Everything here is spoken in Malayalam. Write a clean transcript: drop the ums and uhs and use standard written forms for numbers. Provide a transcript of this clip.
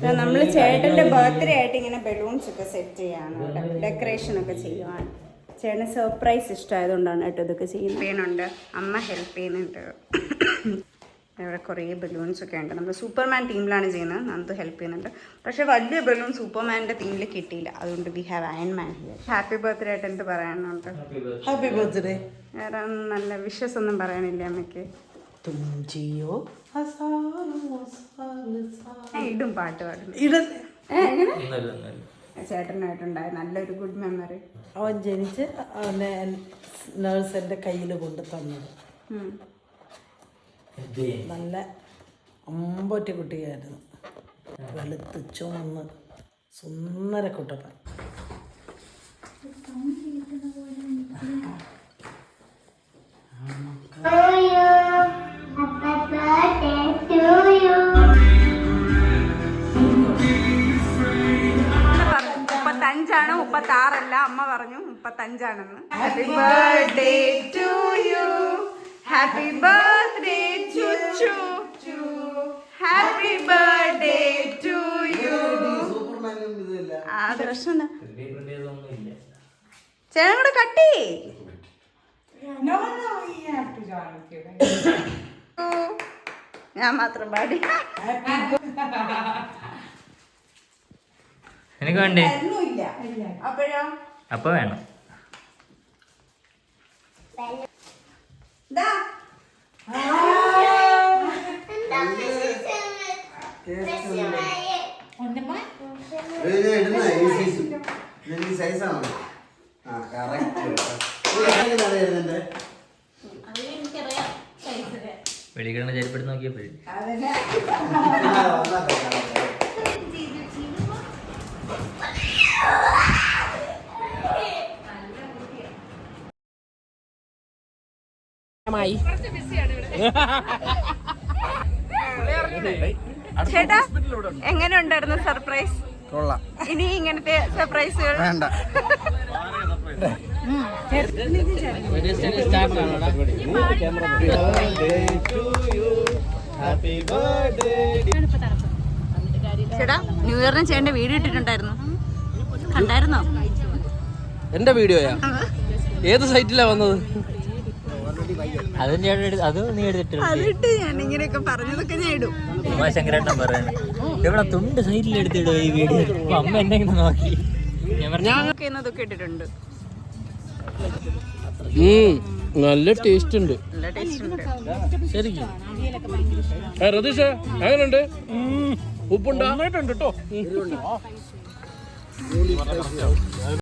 നമ്മൾ ചേട്ടന്റെ ബർത്ത്ഡേ ആയിട്ട് ഇങ്ങനെ ബലൂൺസ് ഒക്കെ സെറ്റ് ചെയ്യാണ് ഇവിടെ, ഡെക്കറേഷൻ ഒക്കെ ചെയ്യുവാൻ. ചേട്ടന് സർപ്രൈസ് ഇഷ്ടമായതുകൊണ്ടാണ് കേട്ടോ ഇതൊക്കെ ചെയ്യുന്നുണ്ട്. അമ്മ ഹെൽപ്പ് ചെയ്യുന്നുണ്ട്. ഇവിടെ കുറേ ബലൂൺസ് ഒക്കെ ഉണ്ട്. നമ്മൾ സൂപ്പർമാൻ ടീമിലാണ് ചെയ്യുന്നത്. നന്ദു ഹെൽപ്പ് ചെയ്യുന്നുണ്ട്. പക്ഷെ വലിയ ബലൂൺ സൂപ്പർമാൻ്റെ ടീമിൽ കിട്ടിയില്ല. അതുകൊണ്ട് we have Iron Man here. Happy birthday ആയിട്ട് എന്ത് പറയാനുണ്ട്? Happy birthday. വേറെ നല്ല വിഷസ് ഒന്നും പറയാനില്ല അമ്മയ്ക്ക്? ഇടും പാട്ട് പാടും. ചേട്ടനായിട്ടുണ്ടായ നല്ലൊരു ഗുഡ് മെമ്മറി. അവൻ ജനിച്ച് അവനെ നേഴ്സ് എൻ്റെ കയ്യിൽ കൊണ്ട് തന്നത്. നല്ല അമ്പൊറ്റ കുട്ടിയായിരുന്നു. വെളുത്ത് ചുമന്ന് സുന്ദര കുട്ടപ്പൻ. ാണ് 36 അമ്മ പറഞ്ഞു 35 happy birthday to you, happy birthday Chuchu, happy birthday to you. അത് പ്രശ്നം ചേട്ടൻ കൂടെ കട്ടി. ഞാൻ മാത്രം പാടി. എനിക്ക് വേണ്ടേ? അപ്പോഴോ അപ്പൊ വേണം. വെളിക്കിടന്ന് ചരിപ്പെടുത്ത് നോക്കിയപ്പോഴേ ചേട്ടാ എങ്ങനെ ഉണ്ടായിരുന്നു സർപ്രൈസ്? ഇനി ഇങ്ങനത്തെ സർപ്രൈസുകൾ വേണ്ട. ചേട്ടാ ന്യൂ ഇയറിന് ചേട്ടന്റെ വീഡിയോ ഇട്ടിട്ടുണ്ടായിരുന്നു, കണ്ടായിരുന്നോ? എന്റെ വീഡിയോയാ? ഏത് സൈറ്റിലാ വന്നത്? അതിട്ട് ഞാൻ ഇങ്ങനെയൊക്കെ പറഞ്ഞതൊക്കെ ഞാൻ ഇടും. ശങ്കരേട്ടൻ പറയണ ഇവിടെ തുണ്ട് സൈഡിൽ എടുത്തിടുക ഈ വീഡിയോ. അമ്മ എന്നെ ഇങ്ങനെ നോക്കി. ഇതൊക്കെ ഇട്ടിട്ടുണ്ട്. നല്ല ടേസ്റ്റ് ഉണ്ട്. നല്ല ടേസ്റ്റ് ഉണ്ട് ശരിക്കും. രതീഷ് എങ്ങനെയുണ്ട്? ഉപ്പുണ്ടോ? കേട്ടോ.